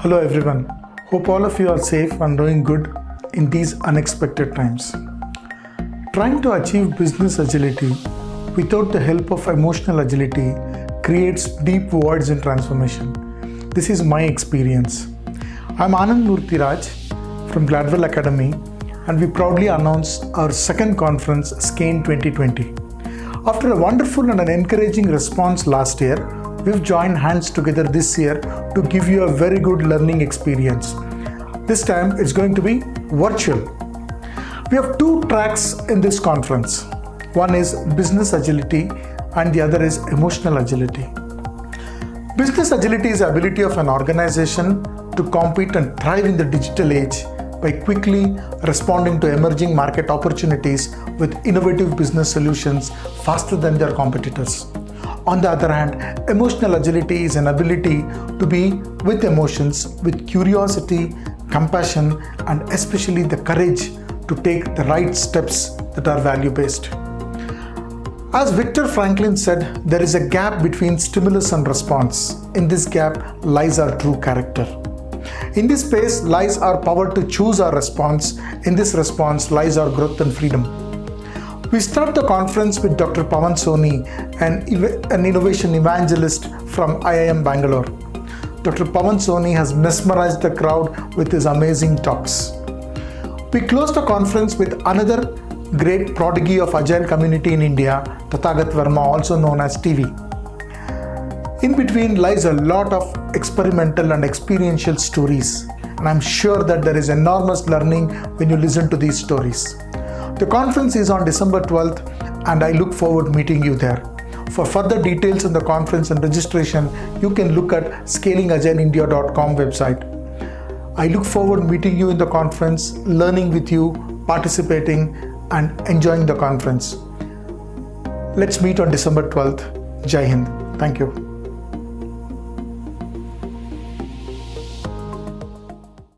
Hello everyone. Hope all of you are safe and doing good in these unexpected times. Trying to achieve business agility without the help of emotional agility creates deep voids in transformation. This is my experience. I'm Anand Murthy from Gladwell Academy, and we proudly announce our second conference, SCANE 2020. After a wonderful and an encouraging response last year, we've joined hands together this year to give you a very good learning experience. This time it's going to be virtual. We have two tracks in this conference. One is business agility and the other is emotional agility. Business agility is the ability of an organization to compete and thrive in the digital age by quickly responding to emerging market opportunities with innovative business solutions faster than their competitors. On the other hand, emotional agility is an ability to be with emotions, with curiosity, compassion, and especially the courage to take the right steps that are value-based. As Viktor Frankl said, there is a gap between stimulus and response. In this gap lies our true character. In this space lies our power to choose our response. In this response lies our growth and freedom. We start the conference with Dr. Pawan Soni, an innovation evangelist from IIM Bangalore. Dr. Pawan Soni has mesmerized the crowd with his amazing talks. We closed the conference with another great prodigy of Agile community in India, Tathagat Verma, also known as TV. In between lies a lot of experimental and experiential stories, and I'm sure that there is enormous learning when you listen to these stories. The conference is on December 12th, and I look forward to meeting you there. For further details on the conference and registration, you can look at scalingagileindia.com website. I look forward to meeting you in the conference, learning with you, participating, and enjoying the conference. Let's meet on December 12th. Jai Hind. Thank you.